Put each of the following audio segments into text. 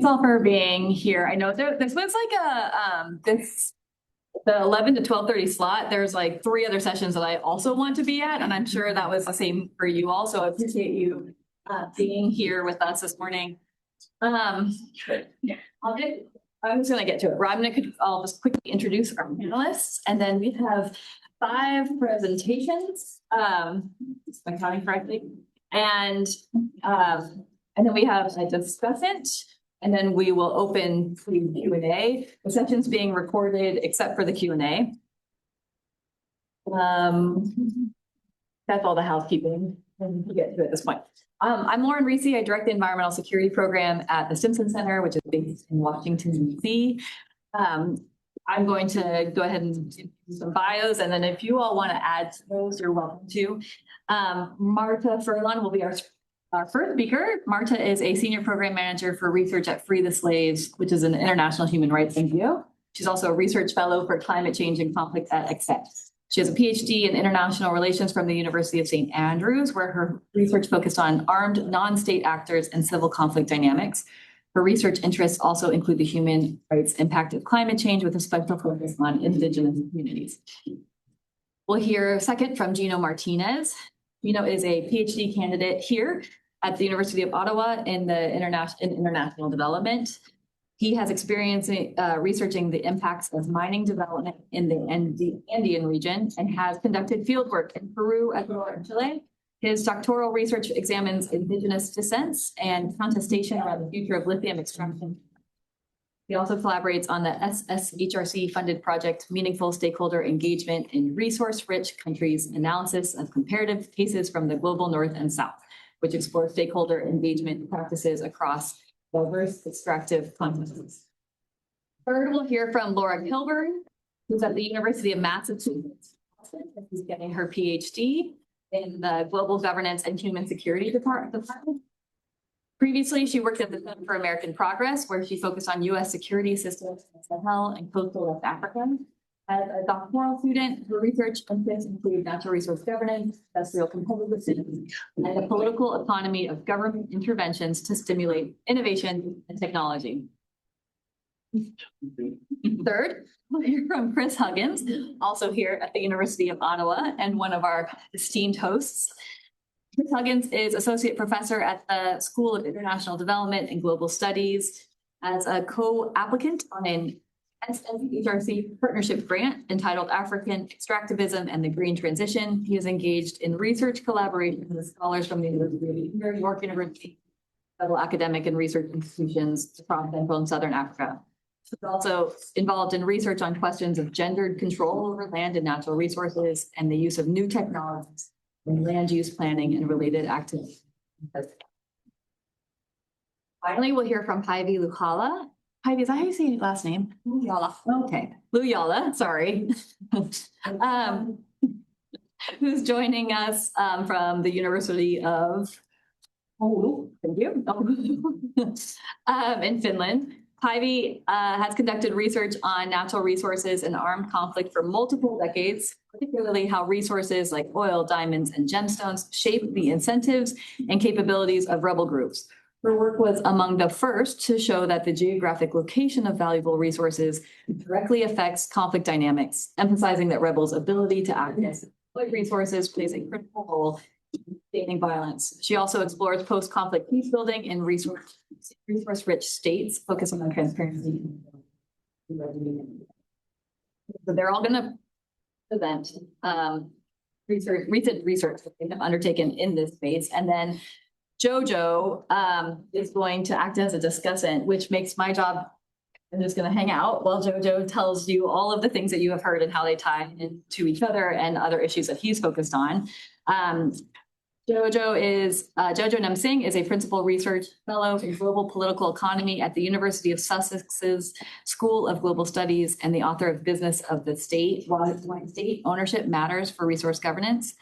thanks all for being here. I know this was like the 11 to 12:30 slot. There's like 3 other sessions that I also want to be at, and I'm sure that was the same for you all. So I appreciate you being here with us this morning. I'm just going to get to it. I'll just quickly introduce our panelists, and then we have 5 presentations, if I'm counting correctly, and then we have a discussant, and then we will open to Q&A. The session's being recorded except for the Q&A. That's all the housekeeping we get to at this point. I'm Lauren Reese. I direct the Environmental Security Program at the Simpson Center, which is based in Washington, D.C. I'm going to go ahead and do some bios, and then if you all want to add to those, you're welcome to. Marta Furlan will be our first speaker. Marta is a senior program manager for research at Free the Slaves, which is an international human rights NGO. She's also a research fellow for climate change and conflict at Accept. She has a PhD in international relations from the University of St. Andrews, where her research focused on armed non-state actors and civil conflict dynamics. Her research interests also include the human rights impact of climate change with a special focus on Indigenous communities. We'll hear second from Gino Martinez. Gino is a PhD candidate here at the University of Ottawa in international development. He has experience researching the impacts of mining development in the Andean region and has conducted fieldwork in Peru, Ecuador, and Chile. His doctoral research examines indigenous dissents and contestation around the future of lithium extraction. He also collaborates on the SSHRC-funded project Meaningful Stakeholder Engagement in Resource-Rich Countries, Analysis of Comparative Cases from the Global North and South, which explores stakeholder engagement practices across diverse extractive contexts. Third, we'll hear from Laura Kilburn, who's at the University of Massachusetts. She's getting her PhD in the Global Governance and Human Security Department. Previously, she worked at the Center for American Progress, where she focused on U.S. security systems in Sahel and coastal West Africa. As a doctoral student, her research interests include natural resource governance, industrial competitiveness, and the political economy of government interventions to stimulate innovation and technology. Third, we'll hear from Chris Huggins, also here at the University of Ottawa and one of our esteemed hosts. Chris Huggins is associate professor at the School of International Development and Global Studies. As a co-applicant on an SSHRC partnership grant entitled African Extractivism and the Green Transition, he is engaged in research collaboration with scholars from the University of New York University, several academic and research institutions across Central and Southern Africa. He's also involved in research on questions of gendered control over land and natural resources and the use of new technologies in land use planning and related activities. Finally, we'll hear from Päivi Lujala. Päivi, is that how you say your last name? Lujala. Okay, Lujala, sorry. Who's joining us from the University of thank you. In Finland. Päivi has conducted research on natural resources and armed conflict for multiple decades, particularly how resources like oil, diamonds, and gemstones shape the incentives and capabilities of rebel groups. Her work was among the first to show that the geographic location of valuable resources directly affects conflict dynamics, emphasizing that rebels' ability to access resources plays a critical role in sustaining violence. She also explores post-conflict peacebuilding in resource-rich states, focusing on transparency. So they're all going to present recent research that they have undertaken in this space, and then Jojo is going to act as a discussant, which makes my job, I'm just going to hang out while Jojo tells you all of the things that you have heard and how they tie into each other and other issues that he's focused on. Jojo Namsing is a principal research fellow in global political economy at the University of Sussex's School of Global Studies and the author of Business of the State, Why State Ownership Matters for Resource Governance.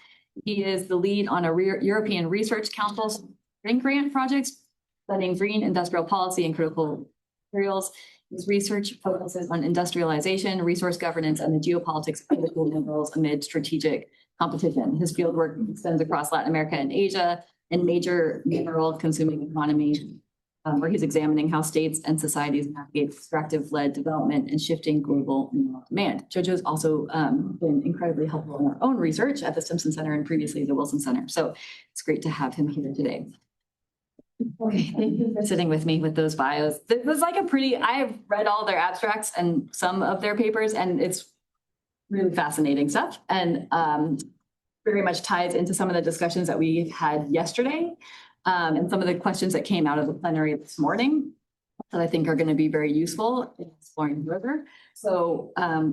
He is the lead on a European Research Council's Green Grant projects studying green industrial policy and critical materials. His research focuses on industrialization, resource governance, and the geopolitics of critical minerals amid strategic competition. His fieldwork extends across Latin America and Asia and major mineral consuming economies. where he's examining how states and societies navigate extractive-led development and shifting global mineral demand. Jojo's also been incredibly helpful in our own research at the Simpson Center and previously the Wilson Center. So it's great to have him here today. Okay, thank you for sitting with me with those bios. This was like I have read all their abstracts and some of their papers, and it's really fascinating stuff. And very much ties into some of the discussions that we had yesterday and some of the questions that came out of the plenary this morning that I think are going to be very useful in exploring further. So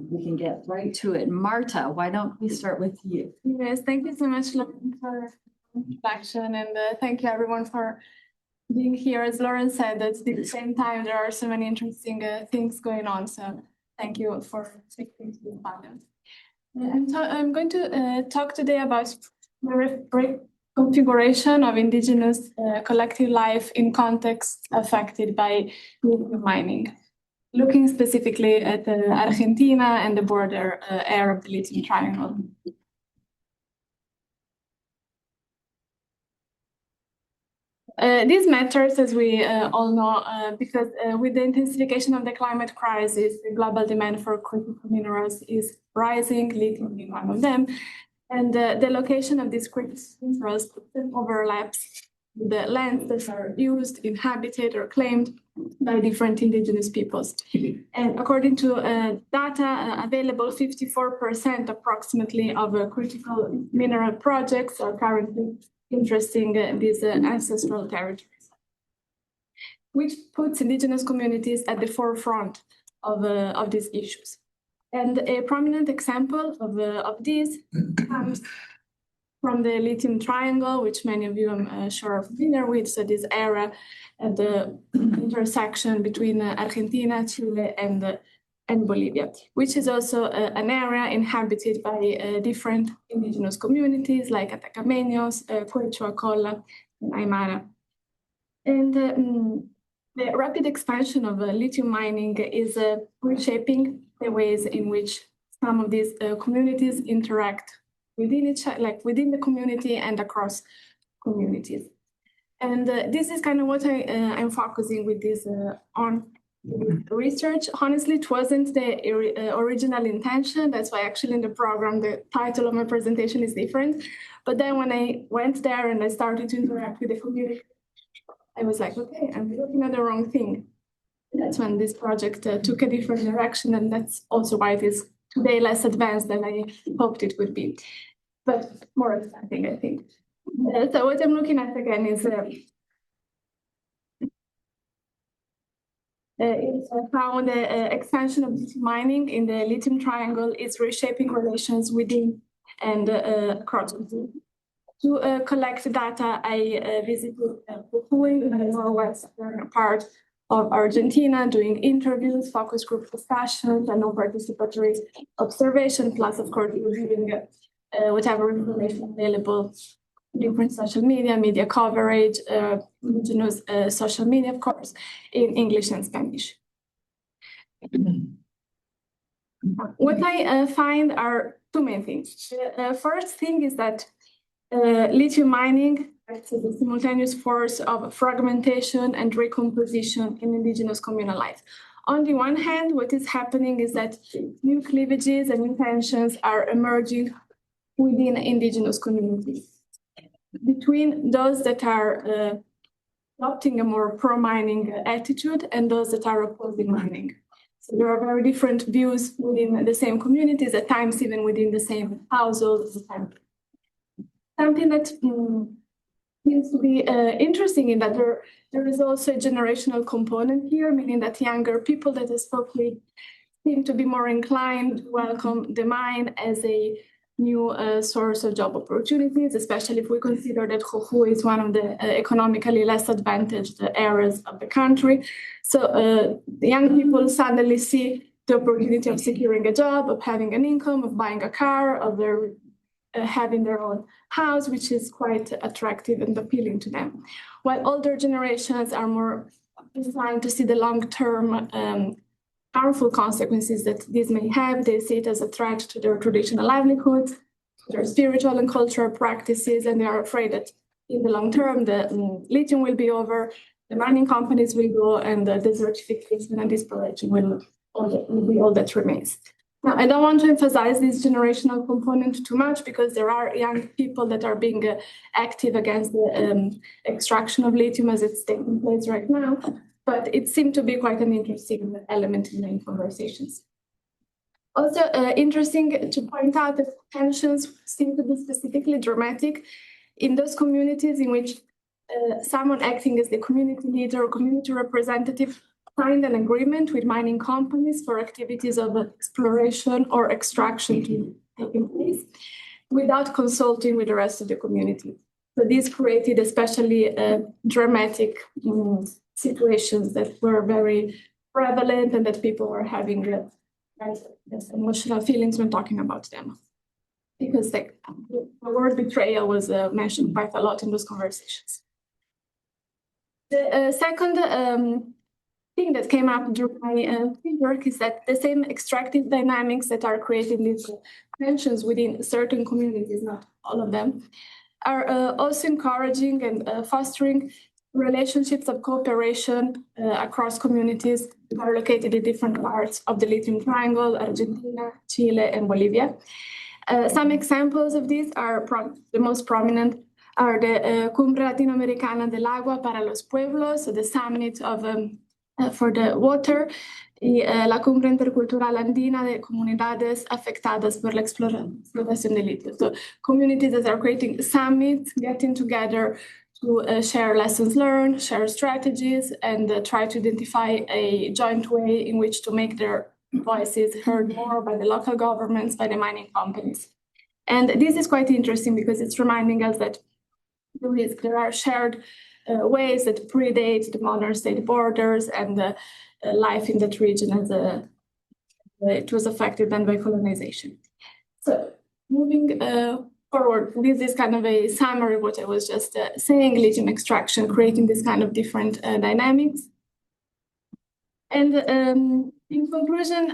we can get right to it. Marta, why don't we start with you? Yes, thank you so much, Lauren, for the introduction, and thank you everyone for being here. As Lauren said, at the same time, there are so many interesting things going on. So thank you for speaking to the panel. I'm going to talk today about the reconfiguration of indigenous collective life in contexts affected by lithium mining, looking specifically at Argentina and the border area of the Lithium Triangle. This matters, as we all know, because with the intensification of the climate crisis, the global demand for critical minerals is rising, lithium being one of them, and the location of these critical minerals overlaps with the lands that are used, inhabited, or claimed by different indigenous peoples. And according to data available, 54% approximately of critical mineral projects are currently interesting these ancestral territories, which puts indigenous communities at the forefront of these issues. And a prominent example of this comes from the Lithium Triangle, which many of you, I'm sure, are familiar with. So this area at the intersection between Argentina, Chile, and Bolivia, which is also an area inhabited by different indigenous communities like Atacameños, Quechua, Colla, and Aymara. And the rapid expansion of lithium mining is reshaping the ways in which some of these communities interact within within the community and across communities. And this is kind of what I'm focusing with this on research. Honestly, it wasn't the original intention. That's why actually in the program, the title of my presentation is different. But then when I went there and I started to interact with the community, I was like, okay, I'm looking at the wrong thing. That's when this project took a different direction. And that's also why it is today less advanced than I hoped it would be, but more exciting, I think. So what I'm looking at again is how the expansion of lithium mining in the Lithium Triangle is reshaping relations within and across. To collect data, I visited Jujuy in the northwestern part of Argentina, doing interviews, focus group discussions, and non-participatory observation, plus, of course, reviewing whatever information available, different social media coverage, indigenous social media, of course, in English and Spanish. What I find are two main things. The first thing is that lithium mining acts as a simultaneous force of fragmentation and recomposition in indigenous communal life. On the one hand, what is happening is that new cleavages and intentions are emerging within indigenous communities, between those that are adopting a more pro-mining attitude and those that are opposing mining. So there are very different views within the same communities, at times even within the same households. Something that seems to be interesting in that there is also a generational component here, meaning that younger people that I spoke with seem to be more inclined to welcome the mine as a new source of job opportunities, especially if we consider that Jujuy is one of the economically less advantaged areas of the country. So the young people suddenly see the opportunity of securing a job, of having an income, of buying a car, of having their own house, which is quite attractive and appealing to them. While older generations are more inclined to see the long-term harmful consequences that this may have. They see it as a threat to their traditional livelihoods, their spiritual and cultural practices, and they are afraid that in the long term, the lithium will be over, the mining companies will go and the desertification and displacement will be all that remains. Now, I don't want to emphasize this generational component too much because there are young people that are being active against the extraction of lithium as it's taking place right now, but it seemed to be quite an interesting element in the conversations. Also interesting to point out that tensions seem to be specifically dramatic in those communities in which someone acting as the community leader or community representative signed an agreement with mining companies for activities of exploration or extraction to take place without consulting with the rest of the community. So this created especially dramatic situations that were very prevalent and that people were having emotional feelings when talking about them. Because the word betrayal was mentioned quite a lot in those conversations. The second thing that came up during my work is that the same extractive dynamics that are creating these tensions within certain communities, not all of them, are also encouraging and fostering relationships of cooperation across communities that are located in different parts of the Lithium Triangle, Argentina, Chile, and Bolivia. Some examples of these are the most prominent are the Cumbre Latinoamericana del Agua para los Pueblos, so the summit of for the water, la Cumbre Intercultural Andina de Comunidades Afectadas por la Explotación de Litio. So communities that are creating summits, getting together to share lessons learned, share strategies, and try to identify a joint way in which to make their voices heard more by the local governments, by the mining companies. And this is quite interesting because it's reminding us that there are shared ways that predate the modern state borders and life in that region as it was affected then by colonization. So moving forward, this is kind of a summary of what I was just saying, lithium extraction, creating this kind of different dynamics. And in conclusion,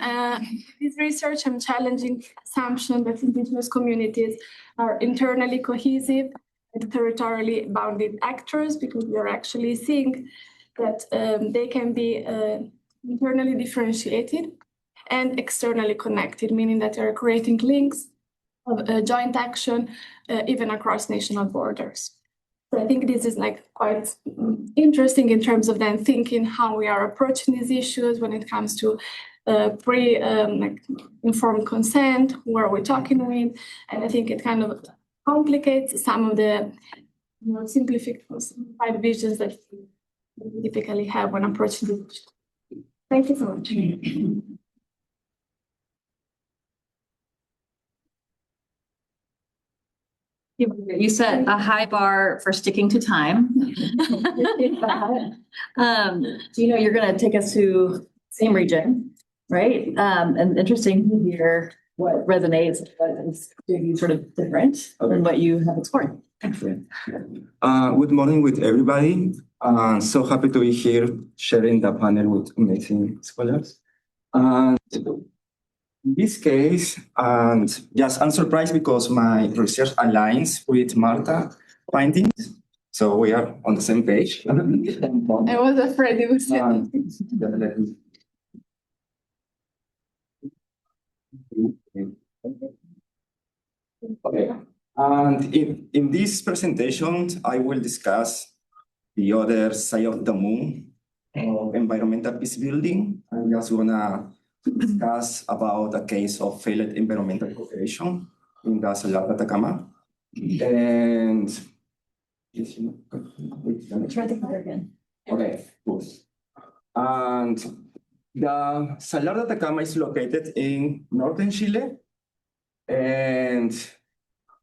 this research, I'm challenging the assumption that indigenous communities are internally cohesive and territorially bounded actors, because we are actually seeing that they can be internally differentiated and externally connected, meaning that they are creating links of joint action even across national borders. So I think this is like quite interesting in terms of then thinking how we are approaching these issues when it comes to informed consent, who are we talking with, and I think it kind of complicates some of the simplified visions that we typically have when approaching this issue. Thank you so much. You set a high bar for sticking to time. You're going to take us to same region, right? And interesting to hear what resonates, what is sort of different than what you have explored. Good morning with everybody. So happy to be here sharing the panel with amazing scholars. In this case, and yes, I'm surprised because my research aligns with Marta's findings. So we are on the same page. I was afraid it was Okay. And in this presentation, I will discuss the other side of the moon of environmental peacebuilding. I'm just gonna discuss about a case of failed environmental cooperation in the Salar de Atacama. And Try the color again. okay, cool. And the Salar de Atacama is located in northern Chile, and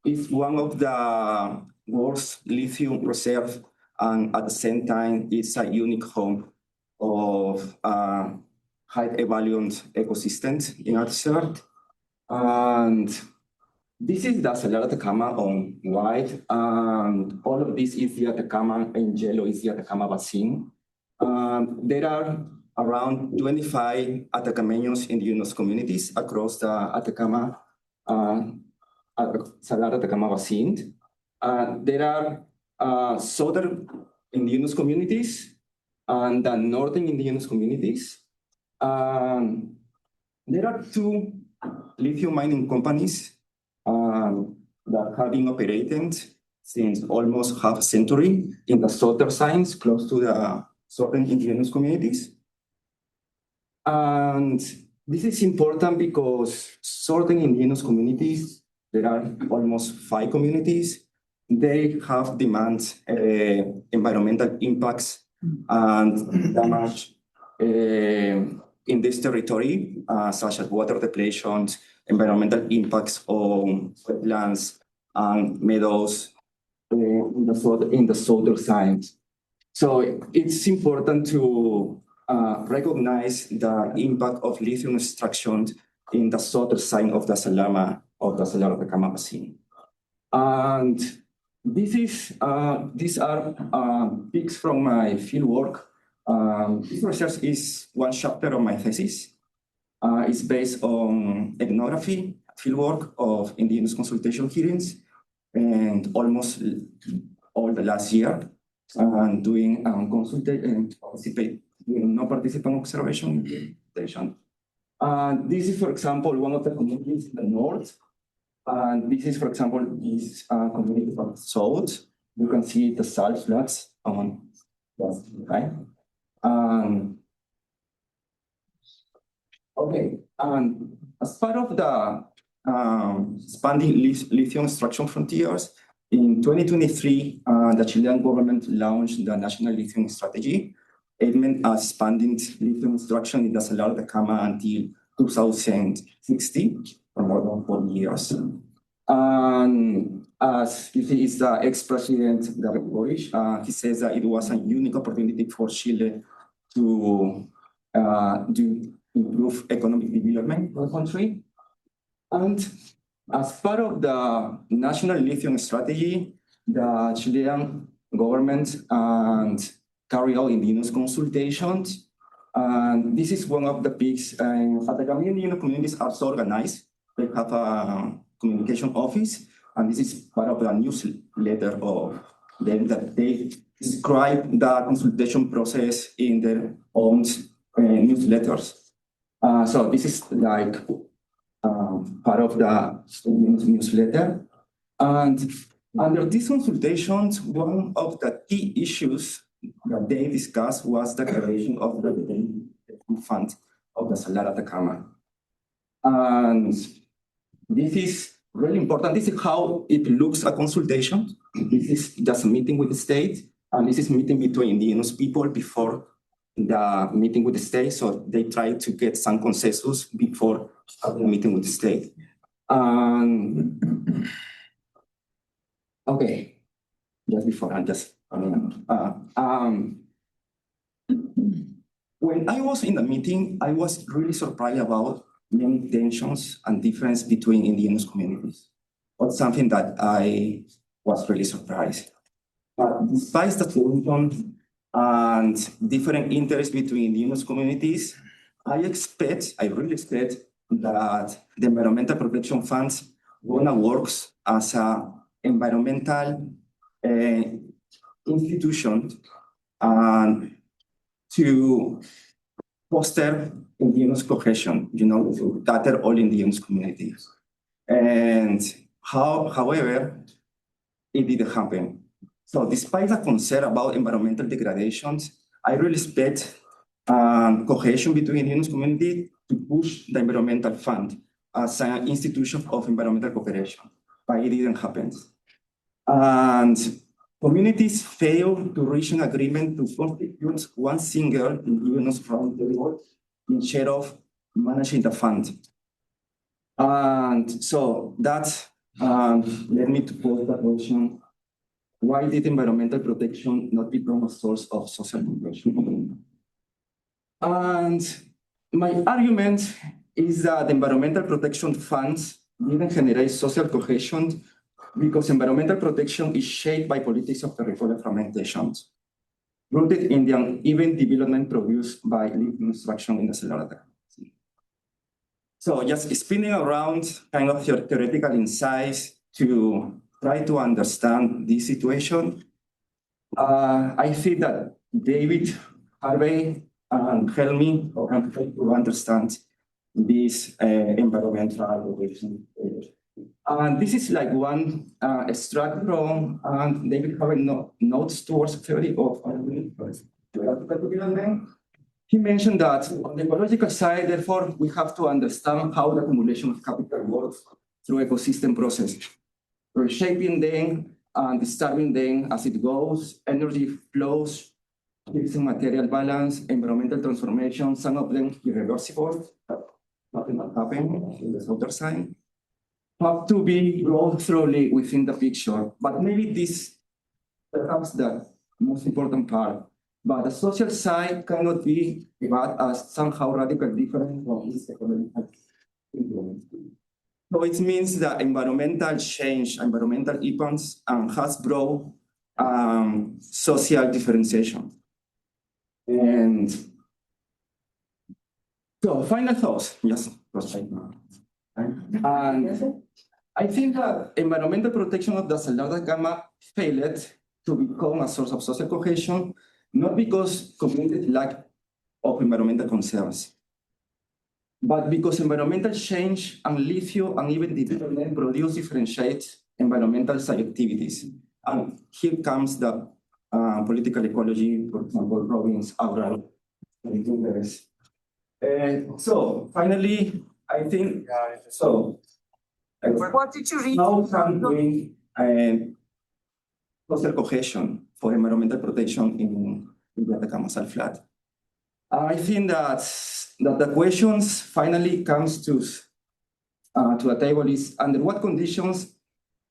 it's one of the world's lithium reserves, and at the same time, it's a unique home of high evaluant ecosystems in our desert. And this is the Salar de Atacama on white, and all of this is the Atacama, in yellow is the Atacama Basin. There are around 25 Atacameños indigenous communities across the Atacama, Salar de Atacama Basin. There are southern indigenous communities and the northern indigenous communities. There are two lithium mining companies that have been operating since almost half a century in the southern signs close to the southern indigenous communities. And this is important because southern indigenous communities, there are almost 5 communities. They have demand environmental impacts and damage in this territory, such as water depletion, environmental impacts on wetlands and meadows in the southern side. So it's important to recognize the impact of lithium extraction in the southern side of the Salama Atacama Basin. And these are pics from my fieldwork. This research is one chapter of my thesis. It's based on ethnography, fieldwork of indigenous consultation hearings, and almost all the last year, and doing no participant observation. This is, for example, one of the communities in the north. And this is, for example, this community from the south. You can see the salt flats on the right. Okay, and as part of the expanding lithium extraction frontiers, in 2023, the Chilean government launched the National Lithium Strategy, aiming at expanding lithium extraction in the Salar de Atacama until 2060, for more than 40 years. And as you see, it's the ex-president, Gabriel Boric. He says that it was a unique opportunity for Chile to improve economic development of the country. And as part of the National Lithium Strategy, the Chilean government carried out indigenous consultations. And this is one of the pics. Atacama indigenous communities are so organized. They have a communication office, and this is part of the newsletter of them that they describe the consultation process in their own newsletters. So this is like part of the newsletter. And under these consultations, one of the key issues that they discussed was the creation of the fund of the Salar Atacama. And this is really important. This is how it looks at consultation. This is just a meeting with the state, and this is meeting between indigenous people before the meeting with the state. So they try to get some consensus before the meeting with the state. Okay, just before I just. When I was in the meeting, I was really surprised about many tensions and difference between indigenous communities. That's something that I was really surprised. But despite the tension and different interests between indigenous communities, I really expect that the environmental protection funds gonna work as an environmental institution to foster indigenous cohesion, to gather all indigenous communities. And however, it didn't happen. So despite the concern about environmental degradations, I really expect cohesion between indigenous communities to push the environmental fund as an institution of environmental cooperation, but it didn't happen. And communities failed to reach an agreement to constitute one single indigenous frontier instead of managing the fund. And so that led me to pose the question, why did environmental protection not become a source of social progression? And my argument is that environmental protection funds didn't generate social cohesion because environmental protection is shaped by politics of territorial fragmentation, rooted in the uneven development produced by lithium extraction in the Salar Atacama. So just spinning around kind of theoretical insights to try to understand this situation, I think that David Harvey help me to understand this environmental relation. And this is like one extract from David Harvey notes towards theory of geographical development. He mentioned that on the ecological side, therefore, we have to understand how the accumulation of capital works through ecosystem processes, reshaping them and disturbing them as it goes, energy flows, fixing material balance, environmental transformation, some of them irreversible, nothing will happen in the outer side, have to be brought thoroughly within the picture. But maybe this perhaps the most important part. But the social side cannot be regarded as somehow radically different from this economic influence. So it means that environmental change, environmental events has brought social differentiation. And so final thoughts, yes. And I think that environmental protection of the Salar de Gama failed to become a source of social cohesion, not because communities lack of environmental concerns, but because environmental change and lithium and even development produce differentiate environmental activities. And here comes the political ecology, for example, province, aural, interest. And so finally, I think, What did you read? how can we social cohesion for environmental protection in the Atacama Sal Flat? I think that the questions finally comes to a table is under what conditions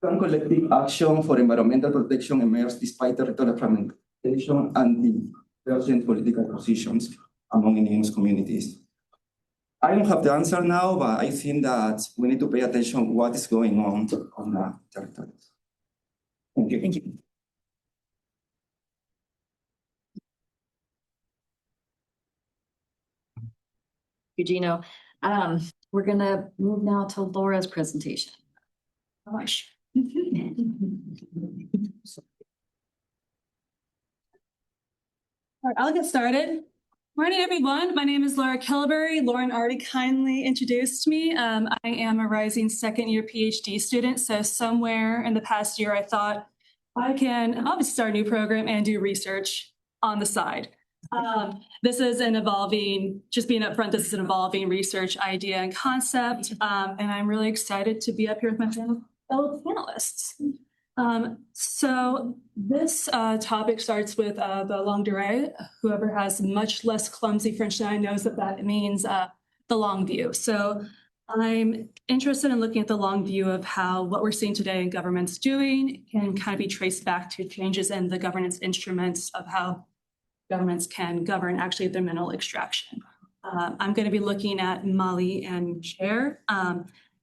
can collective action for environmental protection emerge despite territorial fragmentation and the urgent political positions among indigenous communities? I don't have the answer now, but I think that we need to pay attention to what is going on the territory. Thank you. Thank you. Eugenio, we're gonna move now to Laura's presentation. Gosh. All right, I'll get started. Morning, everyone. My name is Laura Kelleberry. Lauren already kindly introduced me. I am a rising second-year PhD student, so somewhere in the past year, I thought I can obviously start a new program and do research on the side. This is an evolving, just being upfront, this is an evolving research idea and concept, and I'm really excited to be up here with my fellow panelists. So this topic starts with the longue durée. Whoever has much less clumsy French than I knows that that means the long view. So I'm interested in looking at the long view of how what we're seeing today in government's doing can kind of be traced back to changes in the governance instruments of how governments can govern actually their mineral extraction. I'm going to be looking at Mali and Niger.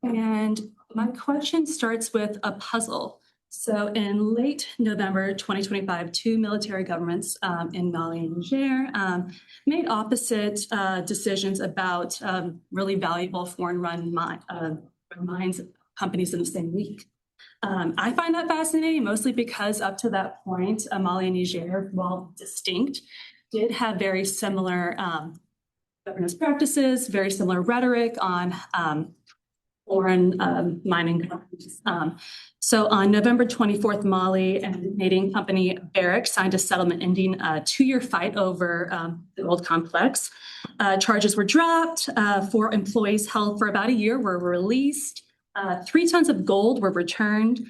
And my question starts with a puzzle. So in late November 2025, two military governments in Mali and Niger made opposite decisions about really valuable foreign-run mines companies in the same week. I find that fascinating, mostly because up to that point, Mali and Niger, while distinct, did have very similar governance practices, very similar rhetoric on foreign mining companies. So on November 24th, Mali and Canadian company Barrick signed a settlement ending a two-year fight over the gold complex. Charges were dropped, 4 employees held for about a year were released, 3 tons of gold were returned.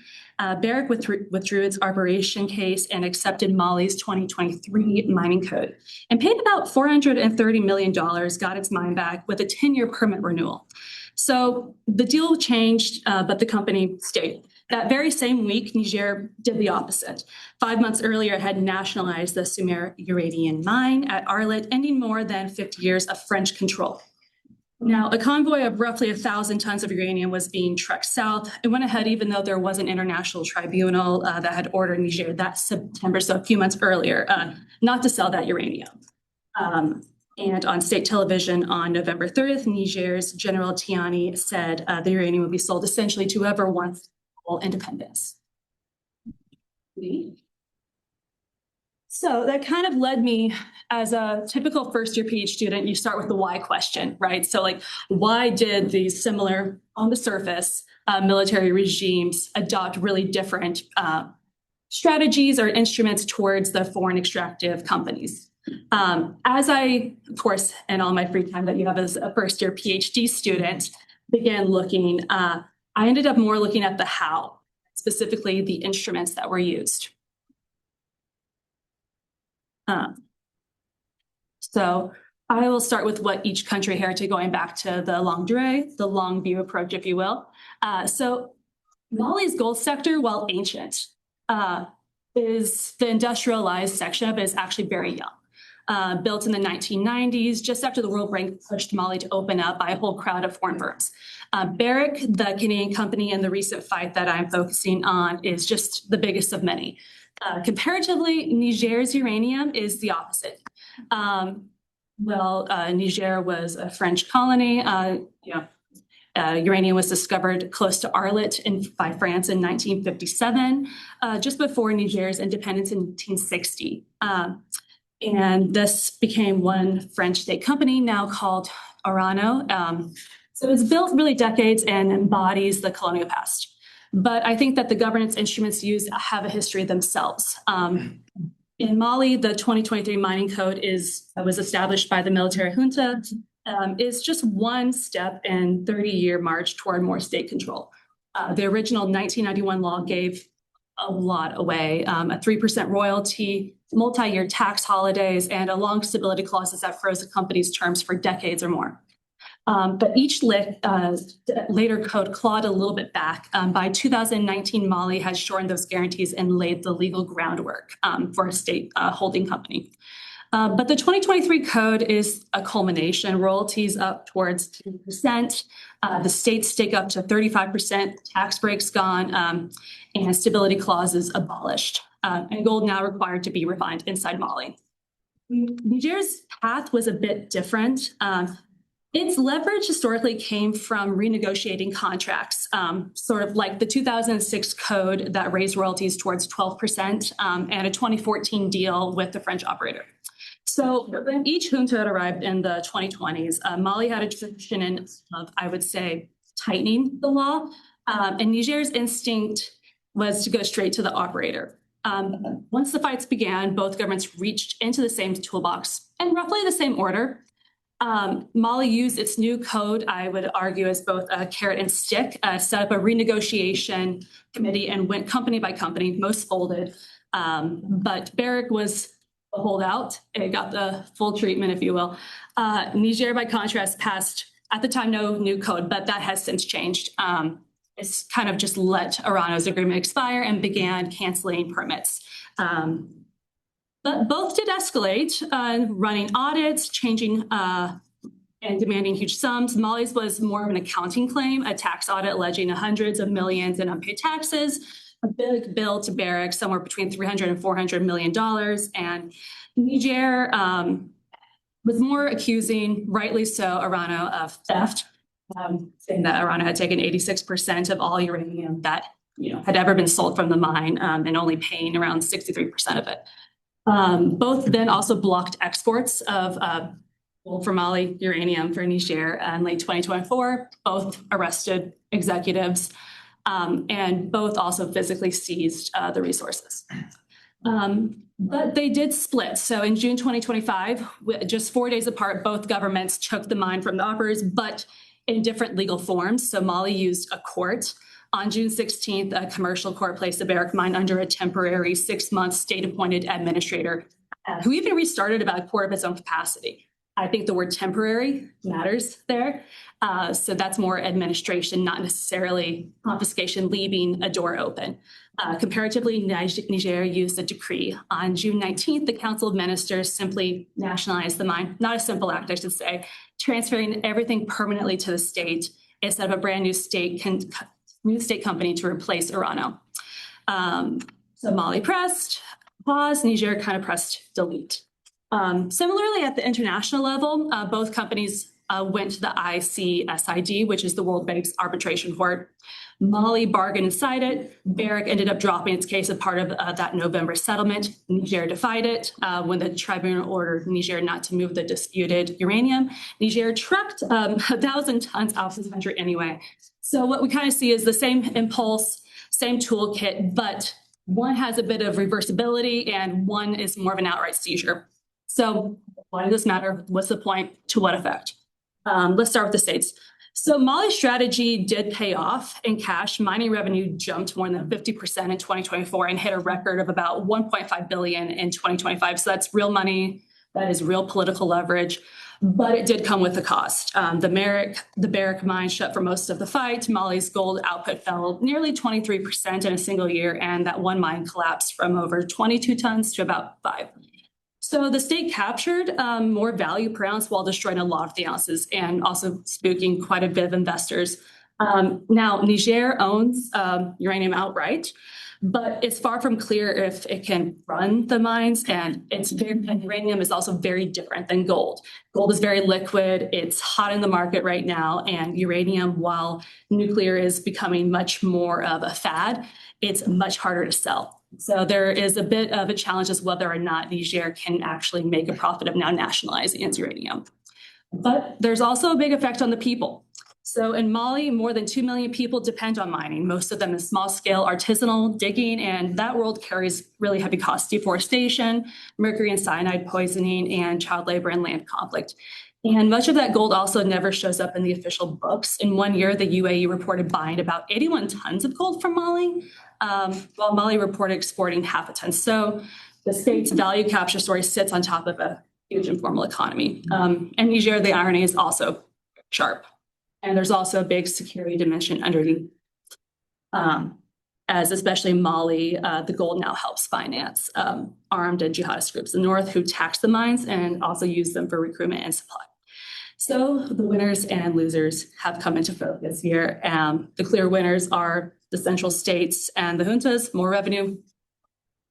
Barrick withdrew its arbitration case and accepted Mali's 2023 mining code and paid about $430 million, got its mine back with a 10-year permit renewal. So the deal changed, but the company stayed. That very same week, Niger did the opposite. 5 months earlier, it had nationalized the Sumer uranium mine at Arlit, ending more than 50 years of French control. Now, a convoy of roughly 1,000 tons of uranium was being trucked south. It went ahead, even though there was an international tribunal that had ordered Niger that September, so a few months earlier, not to sell that uranium. And on state television on November 30th, Niger's General Tiani said the uranium would be sold essentially to whoever wants full independence. So that kind of led me, as a typical first-year PhD student, you start with the why question, right? So like, why did these similar, on the surface, military regimes adopt really different strategies or instruments towards the foreign extractive companies? As I, of course, in all my free time that you have as a first-year PhD student, began looking, I ended up more looking at the how, specifically the instruments that were used. So I will start with what each country heritage, going back to the longue durée, the long view approach, if you will. So Mali's gold sector, while ancient, is the industrialized section of it is actually very young. Built in the 1990s, just after the World Bank pushed Mali to open up by a whole crowd of foreign firms. Barrick, the Canadian company in the recent fight that I'm focusing on, is just the biggest of many. Comparatively, Niger's uranium is the opposite. Niger was a French colony. Uranium was discovered close to Arlit by France in 1957, just before Niger's independence in 1960. And this became one French state company now called Orano. So it's built really decades and embodies the colonial past. But I think that the governance instruments used have a history themselves. In Mali, the 2023 mining code was established by the military junta, is just one step in 30-year march toward more state control. The original 1991 law gave a lot away, a 3% royalty, multi-year tax holidays, and a long stability clauses that froze the company's terms for decades or more. But each later code clawed a little bit back. By 2019, Mali has shortened those guarantees and laid the legal groundwork for a state holding company. But the 2023 code is a culmination, royalties up towards 10%, the states stake up to 35%, tax breaks gone, and stability clauses abolished, and gold now required to be refined inside Mali. Niger's path was a bit different. Its leverage historically came from renegotiating contracts, sort of like the 2006 code that raised royalties towards 12%, and a 2014 deal with the French operator. So when each junta had arrived in the 2020s, Mali had a tradition of, I would say, tightening the law, and Niger's instinct was to go straight to the operator. Once the fights began, both governments reached into the same toolbox in roughly the same order. Mali used its new code, I would argue, as both a carrot and stick, set up a renegotiation committee and went company by company, most folded. But Barrick was a holdout. It got the full treatment, if you will. Niger, by contrast, passed, at the time, no new code, but that has since changed. It's kind of just let Orano's agreement expire and began canceling permits. But both did escalate, running audits, changing and demanding huge sums. Mali's was more of an accounting claim, a tax audit alleging hundreds of millions in unpaid taxes, a big bill to Barrick, somewhere between $300 and $400 million. And Niger was more accusing, rightly so, Orano of theft, saying that Orano had taken 86% of all uranium that had ever been sold from the mine, and only paying around 63% of it. Both then also blocked exports of for Mali uranium for Niger in late 2024. Both arrested executives, and both also physically seized the resources. But they did split. So in June 2025, just 4 days apart, both governments took the mine from the operators, but in different legal forms. So Mali used a court. On June 16th, a commercial court placed the Barrick mine under a temporary 6-month state-appointed administrator, who even restarted about a quarter of its own capacity. I think the word temporary matters there. So that's more administration, not necessarily confiscation, leaving a door open. Comparatively, Niger used a decree. On June 19th, the Council of Ministers simply nationalized the mine. Not a simple act, I should say, transferring everything permanently to the state instead of a brand new state company to replace Orano. So Mali pressed pause, Niger kind of pressed delete. Similarly, at the international level, both companies went to the ICSID, which is the World Bank's arbitration court. Mali bargained inside it. Barrick ended up dropping its case as part of that November settlement. Niger defied it when the tribunal ordered Niger not to move the disputed uranium. Niger trucked 1,000 tons out of the country anyway. So what we kind of see is the same impulse, same toolkit, but one has a bit of reversibility and one is more of an outright seizure. So why does this matter? What's the point? To what effect? Let's start with the states. So Mali's strategy did pay off in cash. Mining revenue jumped more than 50% in 2024 and hit a record of about 1.5 billion in 2025. So that's real money. That is real political leverage. But it did come with a cost. The Barrick mine shut for most of the fight. Mali's gold output fell nearly 23% in a single year, and that one mine collapsed from over 22 tons to about 5. So the state captured more value per ounce while destroying a lot of the ounces and also spooking quite a bit of investors. Now, Niger owns uranium outright, but it's far from clear if it can run the mines, and uranium is also very different than gold. Gold is very liquid, it's hot in the market right now, and uranium, while nuclear is becoming much more of a fad, it's much harder to sell. So there is a bit of a challenge as whether or not Niger can actually make a profit of now nationalizing its uranium. But there's also a big effect on the people. So in Mali, more than 2 million people depend on mining, most of them in small-scale artisanal digging, and that world carries really heavy costs: deforestation, mercury and cyanide poisoning, and child labor and land conflict. And much of that gold also never shows up in the official books. In 1 year, the UAE reported buying about 81 tons of gold from Mali, while Mali reported exporting half a ton. So the state's value capture story sits on top of a huge informal economy. And Niger, the irony is also sharp. And there's also a big security dimension underneath, as especially Mali, the gold now helps finance armed and jihadist groups in the north who tax the mines and also use them for recruitment and supply. So the winners and losers have come into focus here. The clear winners are the central states and the juntas: more revenue,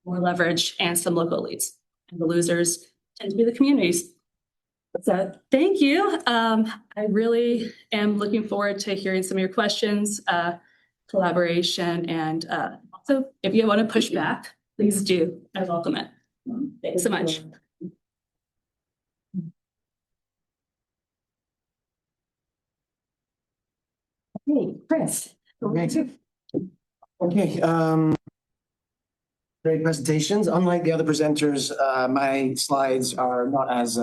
more leverage, and some local elites. And the losers tend to be the communities. So thank you. I really am looking forward to hearing some of your questions, collaboration, and also if you want to push back, please do. I welcome it. Thanks so much. Hey, Chris. Okay. Great presentations. Unlike the other presenters, my slides are not as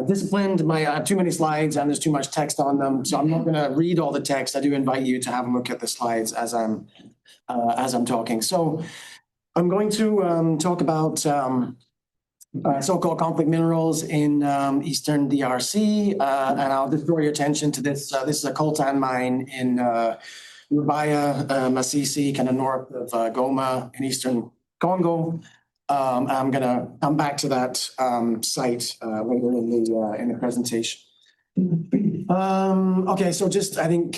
disciplined. I have too many slides and there's too much text on them, so I'm not going to read all the text. I do invite you to have a look at the slides as I'm talking. So I'm going to talk about so-called conflict minerals in eastern DRC, and I'll just draw your attention to this. This is a coltan mine in Rubaya, Masisi, kind of north of Goma in eastern Congo. I'm going to come back to that site later in the presentation. Okay, so just I think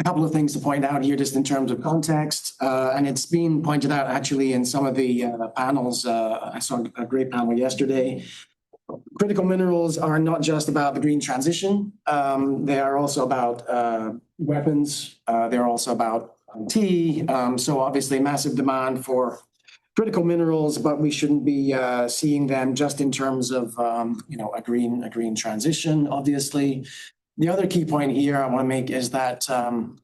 a couple of things to point out here, just in terms of context, and it's been pointed out actually in some of the panels. I saw a great panel yesterday. Critical minerals are not just about the green transition. They are also about weapons. They're also about IT. So obviously massive demand for critical minerals, but we shouldn't be seeing them just in terms of a green transition, obviously. The other key point here I want to make is that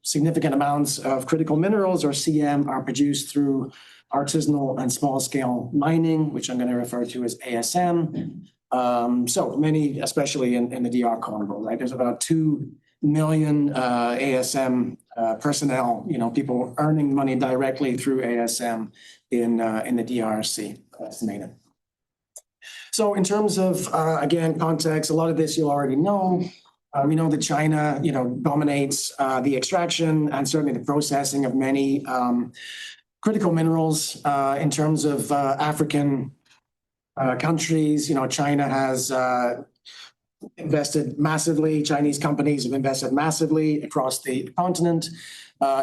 significant amounts of critical minerals, or CM, are produced through artisanal and small-scale mining, which I'm going to refer to as ASM. So many, especially in the DR Congo, right? There's about 2 million ASM personnel, people earning money directly through ASM in the DRC, estimated. So in terms of, again, context, a lot of this you'll already know. We know that China, dominates the extraction and certainly the processing of many critical minerals. In terms of African countries, China has invested massively. Chinese companies have invested massively across the continent,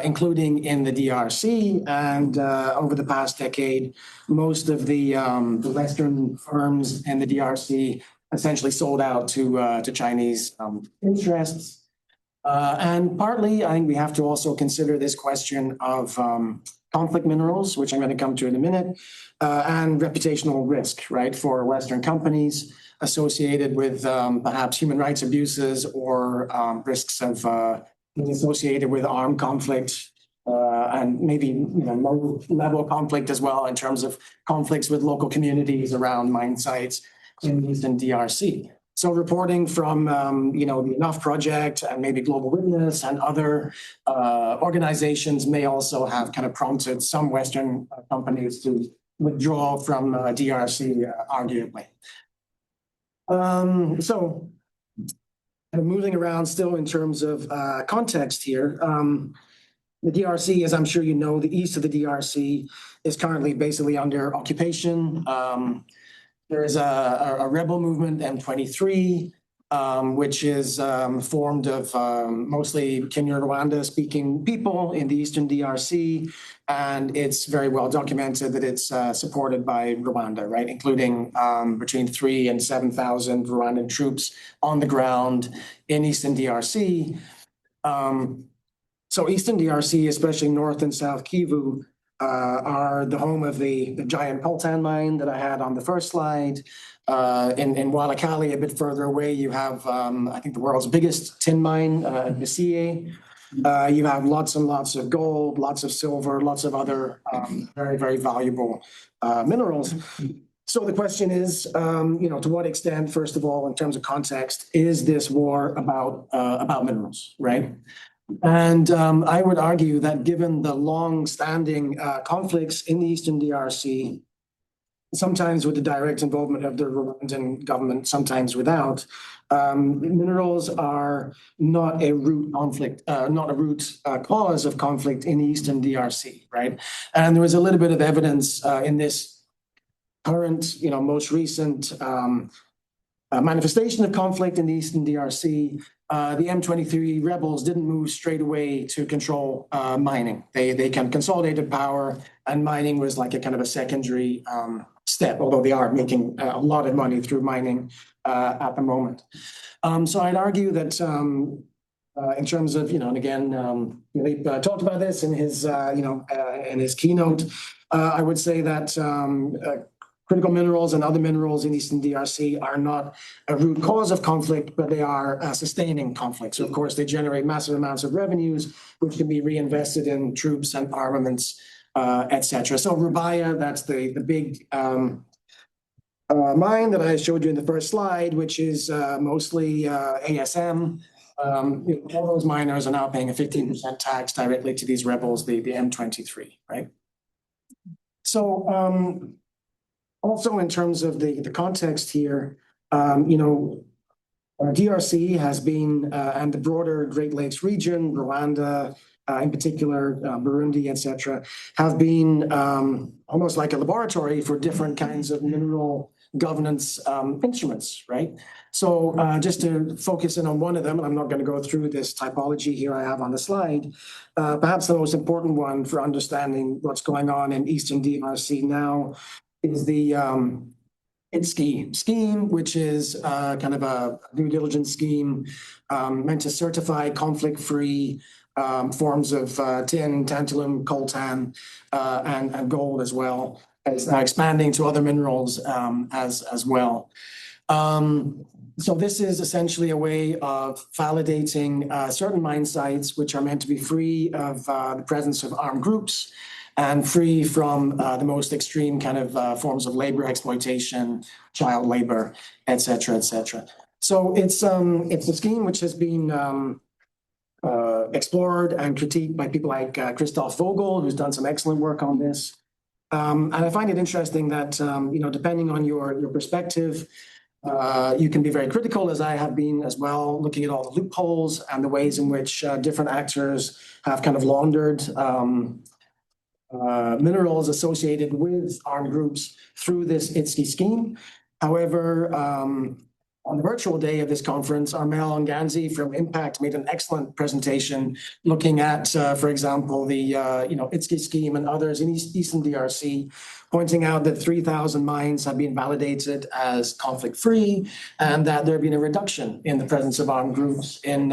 including in the DRC. And over the past decade, most of the Western firms in the DRC essentially sold out to Chinese interests. And partly, I think we have to also consider this question of conflict minerals, which I'm going to come to in a minute, and reputational risk, right, for Western companies associated with perhaps human rights abuses or risks of associated with armed conflict and maybe low-level conflict as well in terms of conflicts with local communities around mine sites in Eastern DRC. So reporting from, the Enough Project and maybe Global Witness and other organizations may also have kind of prompted some Western companies to withdraw from DRC, arguably. So moving around still in terms of context here, the DRC, as I'm sure you know, the east of the DRC is currently basically under occupation. There is a rebel movement, M23, which is formed of mostly Kinyarwanda-speaking people in the eastern DRC, and it's very well documented that it's supported by Rwanda, right, including between 3,000 and 7,000 Rwandan troops on the ground in eastern DRC. So eastern DRC, especially North and South Kivu, are the home of the giant coltan mine that I had on the first slide. In Walikali, a bit further away, you have, I think, the world's biggest tin mine, Nissie. You have lots and lots of gold, lots of silver, lots of other very, very valuable minerals. So the question is, to what extent, first of all, in terms of context, is this war about minerals, right? And I would argue that given the long-standing conflicts in the Eastern DRC, sometimes with the direct involvement of the Rwandan government, sometimes without, minerals are not a root conflict, not a root cause of conflict in the Eastern DRC, right? And there was a little bit of evidence in this current, most recent manifestation of conflict in the Eastern DRC. The M23 rebels didn't move straight away to control mining. They kind of consolidated power, and mining was like a kind of a secondary step, although they are making a lot of money through mining at the moment. So I'd argue that in terms of, and again, Philippe talked about this in his, in his keynote, I would say that critical minerals and other minerals in Eastern DRC are not a root cause of conflict, but they are sustaining conflict. So, of course, they generate massive amounts of revenues, which can be reinvested in troops and armaments, et cetera. So Rubaya, that's the big mine that I showed you in the first slide, which is mostly ASM. All those miners are now paying a 15% tax directly to these rebels, the M23, right? So, also, in terms of the context here, DRC has been, and the broader Great Lakes region, Rwanda in particular, Burundi, et cetera, have been almost like a laboratory for different kinds of mineral governance instruments, right? So just to focus in on one of them, and I'm not going to go through this typology here I have on the slide, perhaps the most important one for understanding what's going on in Eastern DRC now is the ITSCI scheme, which is kind of a due diligence scheme meant to certify conflict-free forms of tin, tantalum, coltan, and gold as well. It's now expanding to other minerals as well. So this is essentially a way of validating certain mine sites which are meant to be free of the presence of armed groups and free from the most extreme kind of forms of labor exploitation, child labor, et cetera, et cetera. So it's a scheme which has been explored and critiqued by people like Christoph Vogel, who's done some excellent work on this. And I find it interesting that, depending on your perspective, you can be very critical, as I have been as well, looking at all the loopholes and the ways in which different actors have kind of laundered minerals associated with armed groups through this ITSCI scheme. However, On the virtual day of this conference, Armel Onganzi from Impact made an excellent presentation looking at, for example, the ITSC scheme and others in Eastern DRC, pointing out that 3,000 mines have been validated as conflict-free, and that there have been a reduction in the presence of armed groups in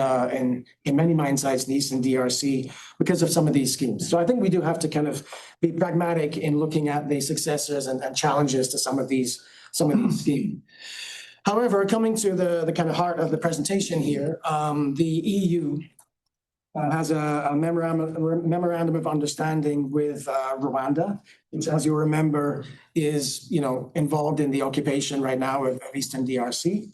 many mine sites in Eastern DRC because of some of these schemes. So I think we do have to kind of be pragmatic in looking at the successes and challenges to some of these schemes. However, coming to the kind of heart of the presentation here, the EU has a memorandum of understanding with Rwanda, which, as you remember, is involved in the occupation right now of Eastern DRC.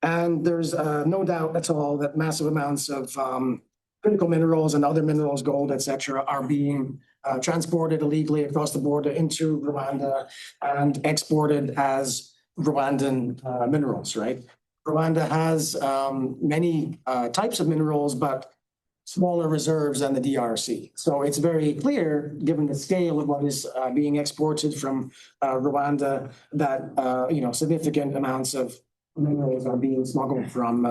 And there's no doubt at all that massive amounts of critical minerals and other minerals, gold, etc., are being transported illegally across the border into Rwanda and exported as Rwandan minerals, right? Rwanda has many types of minerals, but smaller reserves than the DRC. So it's very clear, given the scale of what is being exported from Rwanda, that significant amounts of minerals are being smuggled from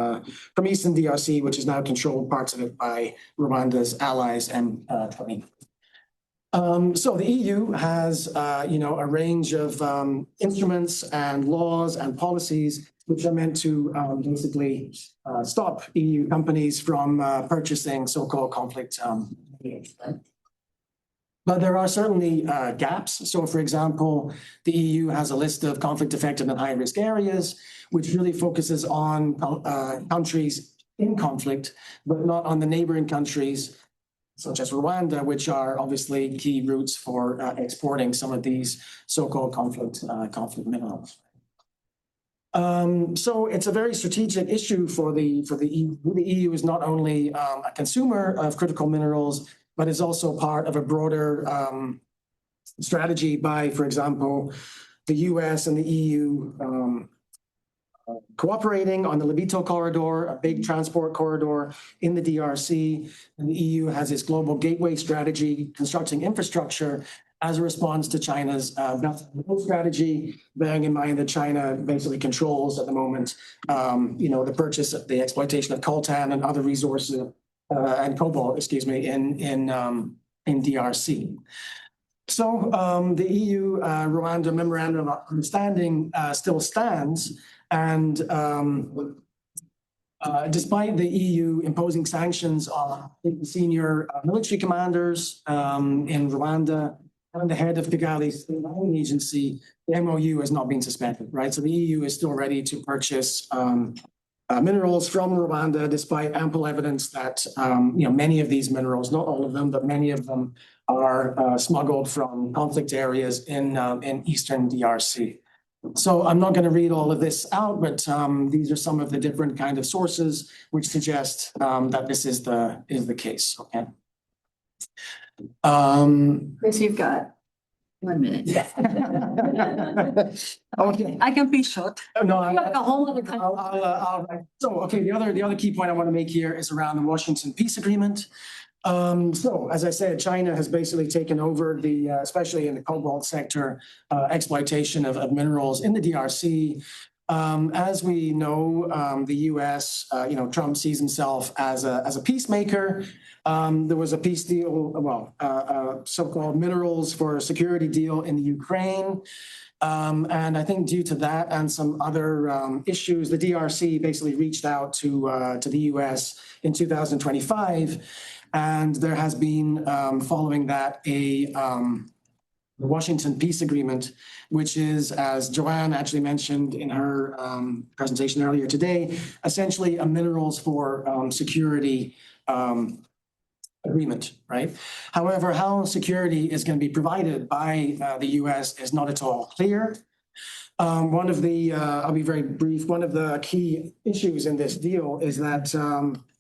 Eastern DRC, which is now controlled parts of it by Rwanda's allies M20. So the EU has, a range of instruments and laws and policies which are meant to basically stop EU companies from purchasing so-called conflict minerals. Right? But there are certainly gaps. So, for example, the EU has a list of conflict-affected and high-risk areas, which really focuses on countries in conflict, but not on the neighboring countries, such as Rwanda, which are obviously key routes for exporting some of these so-called conflict minerals. So it's a very strategic issue for the EU. The EU is not only a consumer of critical minerals, but is also part of a broader strategy by, for example, the US and the EU cooperating on the Lobito corridor, a big transport corridor in the DRC. And the EU has its global gateway strategy, constructing infrastructure as a response to China's Belt and Road strategy, bearing in mind that China basically controls at the moment, the purchase of the exploitation of coltan and other resources and cobalt, in DRC. So the EU Rwanda Memorandum of Understanding still stands. And despite the EU imposing sanctions on senior military commanders in Rwanda and the head of Kigali's state mining agency, the MOU has not been suspended, right? So the EU is still ready to purchase minerals from Rwanda, despite ample evidence that many of these minerals, not all of them, but many of them are smuggled from conflict areas in Eastern DRC. So I'm not going to read all of this out, but these are some of the different kind of sources which suggest that this is the case. Okay. Chris, you've got 1 minute. Yeah. Okay. I can be short. No, You have a whole other the other key point I want to make here is around the Washington Peace Agreement. So, as I said, China has basically taken over especially in the cobalt sector, exploitation of minerals in the DRC. As we know, the U.S., Trump sees himself as a peacemaker. There was a peace deal, so-called minerals for security deal in the Ukraine. And I think due to that and some other issues, the DRC basically reached out to the U.S. in 2025. And there has been, following that, the Washington Peace Agreement, which is, as Joanne actually mentioned in her presentation earlier today, essentially a minerals for security agreement, right? However, how security is going to be provided by the U.S. is not at all clear. I'll be very brief, one of the key issues in this deal is that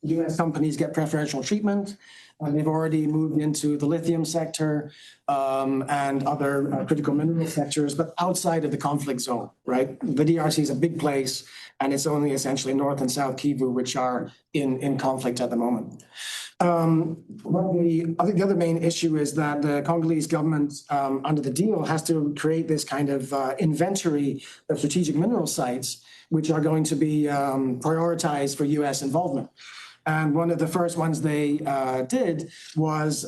U.S. companies get preferential treatment. They've already moved into the lithium sector and other critical mineral sectors, but outside of the conflict zone, right? The DRC is a big place, and it's only essentially North and South Kivu, which are in conflict at the moment. I think the other main issue is that the Congolese government, under the deal, has to create this kind of inventory of strategic mineral sites, which are going to be prioritized for US involvement. And one of the first ones they did was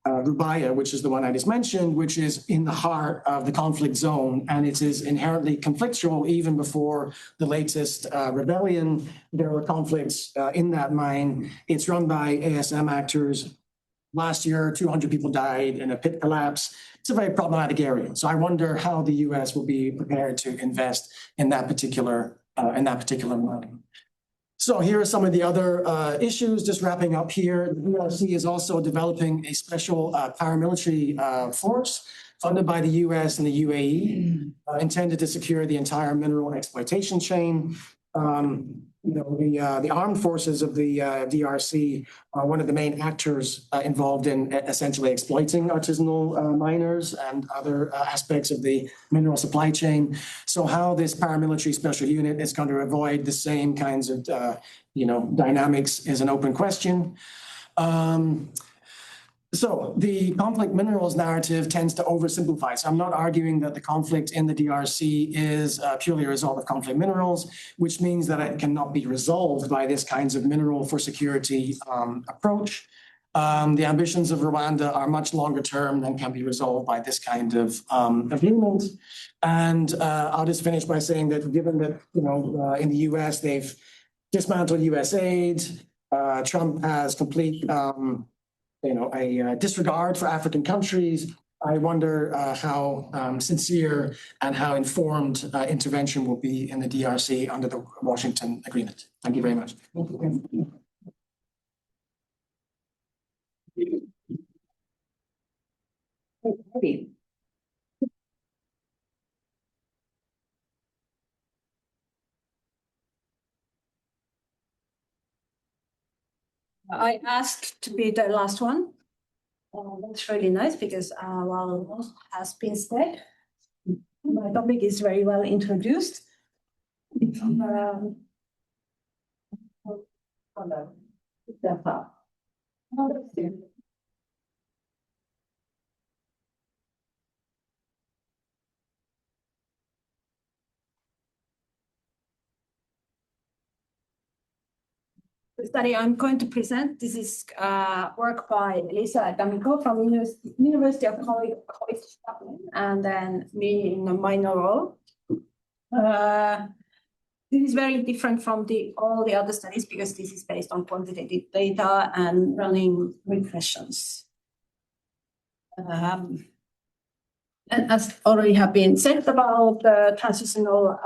Rubaya, which is the one I just mentioned, which is in the heart of the conflict zone, and it is inherently conflictual. Even before the latest rebellion, there were conflicts in that mine. It's run by ASM actors. Last year, 200 people died in a pit collapse. It's a very problematic area. So I wonder how the US will be prepared to invest in that particular mine. So here are some of the other issues, just wrapping up here. The DRC is also developing a special paramilitary force funded by the US and the UAE, intended to secure the entire mineral exploitation chain. The armed forces of the DRC are one of the main actors involved in essentially exploiting artisanal miners and other aspects of the mineral supply chain. So how this paramilitary special unit is going to avoid the same kinds of dynamics is an open question. So the conflict minerals narrative tends to oversimplify. So I'm not arguing that the conflict in the DRC is purely a result of conflict minerals, which means that it cannot be resolved by this kinds of mineral for security approach. The ambitions of Rwanda are much longer term than can be resolved by this kind of agreement. And I'll just finish by saying that given that, in the US, they've dismantled US aid, Trump has complete a disregard for African countries. I wonder how sincere and how informed intervention will be in the DRC under the Washington Agreement. Thank you very much. I asked to be the last one. That's really nice because while most has been said, my topic is very well introduced. The study I'm going to present, this is work by Lisa D'Amico from University of College Dublin, and then me in a minor role. This is very different from all the other studies because this is based on quantitative data and running regressions. And as already have been said about the transitional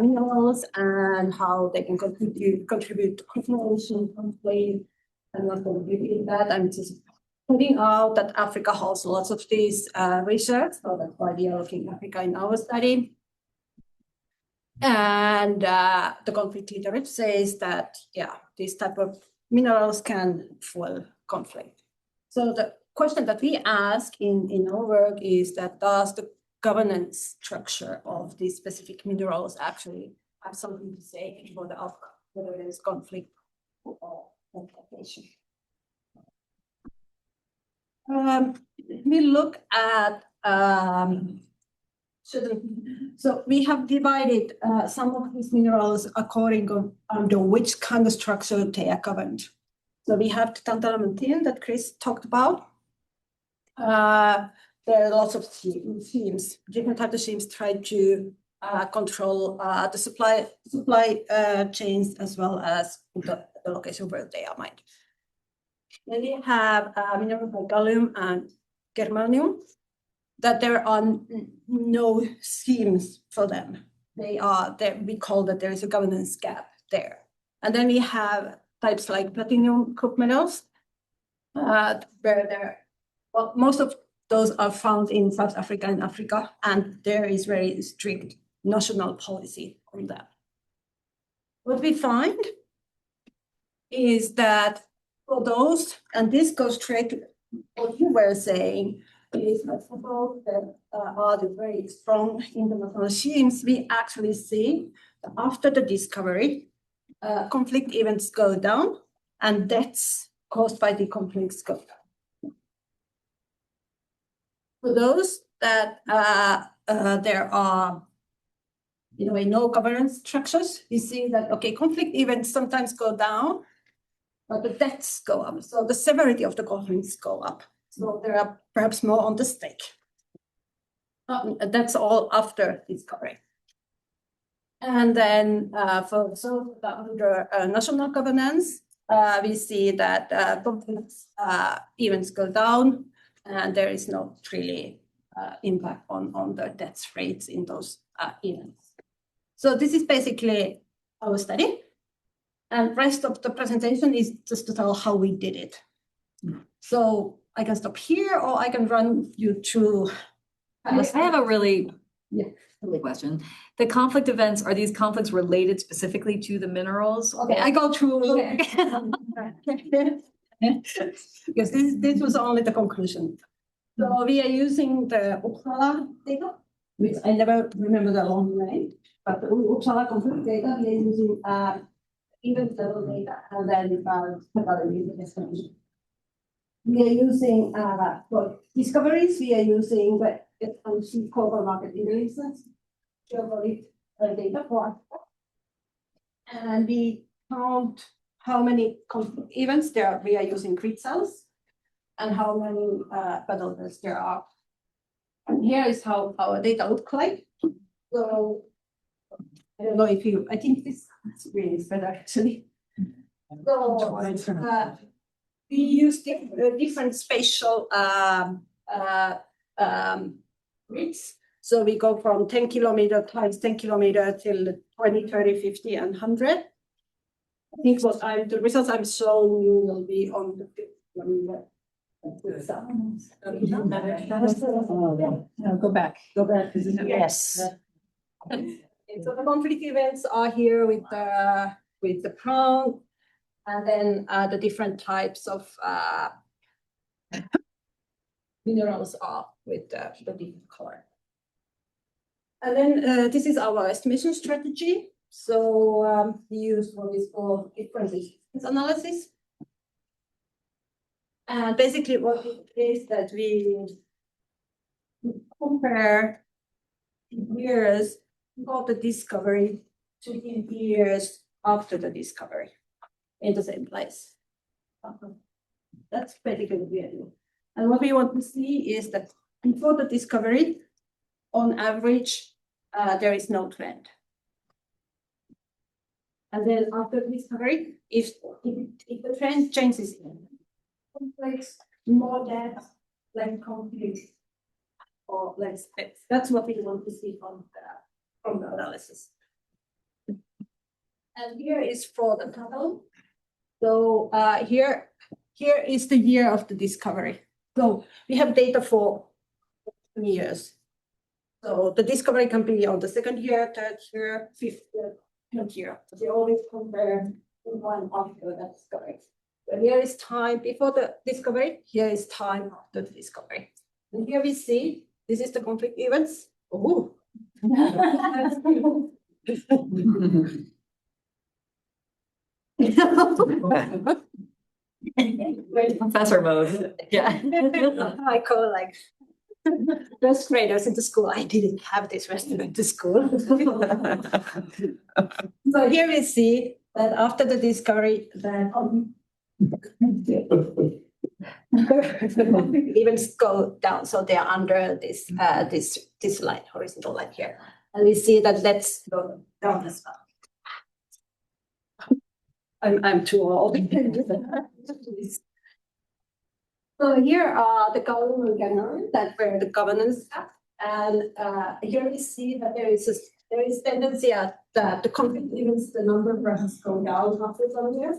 minerals and how they can contribute to population conflict, I'm not going to repeat that. I'm just pointing out that Africa holds lots of these research, so that's why we are looking at Africa in our study. And the conflict literature says that, these type of minerals can fuel conflict. So the question that we ask in our work is that does the governance structure of these specific minerals actually have something to say about the outcome, whether there is conflict or confrontation? We look at so we have divided some of these minerals according to under which kind of structure they are governed. So we have the tantalum that Chris talked about. There are lots of schemes, different types of schemes try to control the supply chains as well as the location where they are mined. Then we have minerals like gallium and germanium, that there are no schemes for them. They are there. We call that there is a governance gap there. And then we have types like platinum group metals, where most of those are found in South Africa and Africa, and there is very strict national policy on that. What we find is that for those, and this goes straight to what you were saying, is that for those that are very strong international regimes, we actually see that after the discovery, conflict events go down and deaths caused by the conflicts go down. For those that there are in a way, no governance structures, you see that, okay, conflict events sometimes go down, but the deaths go up. So the severity of the conflicts go up. So there are perhaps more on the stake. That's all after discovery. And then under national governance, we see that conflicts events go down, and there is no really impact on the death rates in those events. So this is basically our study. And rest of the presentation is just to tell how we did it. So I can stop here, or I can run you through. I have a really question. The conflict events, are these conflicts related specifically to the minerals? Okay, I go through. Because this was only the conclusion. So we are using the Uppsala data, which I never remember the long name, but the Uppsala conflict data, we are using event level data, and then methodological explanation. We are using for discoveries, we are using the global market intelligence, geographic data for, and we count how many conflict events there are. We are using grid cells, and how many battles there are. And here is how our data look like. So I don't know if you, I think this screen is better actually. So we use different spatial grids. So we go from 10 kilometer times 10 kilometer till 20, 30, 50, and 100. I think the results I'm showing you will be on the 50 kilometer. No, go back. Yes. So the conflict events are here with the prong, and then the different types of minerals are with the different color. And then this is our estimation strategy. So we use what is called different analysis. And basically what it is that we compare years before the discovery to the years after the discovery in the same place. That's basically what we are doing. And what we want to see is that before the discovery, on average, there is no trend. And then after the discovery, if the trend changes, conflicts, more death, less conflict, or less death. That's what we want to see from the analysis. And here is for the total. So here is the year of the discovery. So we have data for years. So the discovery can be on the second year, third year, fifth year, 10th year. So we always compare one after the discovery. So here is time before the discovery. Here is time after the discovery. And here we see this is the conflict events. Oh. Professor mode. Yeah. I call like first graders into school. I didn't have this restaurant to school. So here we see that after the discovery, then events go down. So they are under this this line, horizontal line here. And we see that let's go down as well. I'm too old. So here are the government guidelines that were the governance act, and here we see that there is tendency at that the conflict events, the number perhaps go down after some years,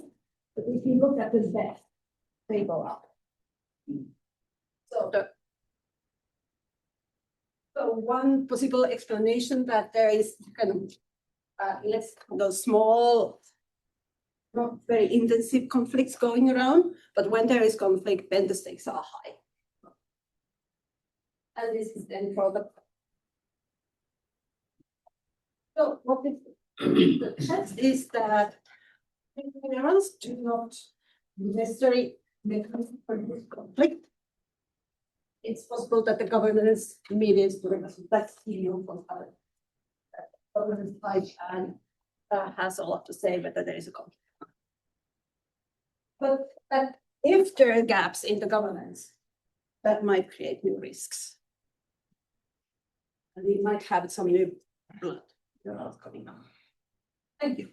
but if you look at the death, they go up. So one possible explanation that there is kind of those small, not very intensive conflicts going around, but when there is conflict, then the stakes are high. And this is then for the. So what the test is that minerals do not necessarily make conflict. It's possible that the governance mediates that's governance type and has a lot to say whether there is a conflict. But if there are gaps in the governance, that might create new risks. And we might have some new blood coming up. Thank you.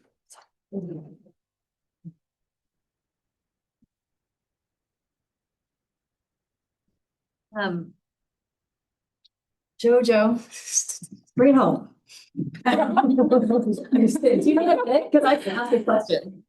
Jojo, bring it home. Do you need a bit? Because I can ask a question.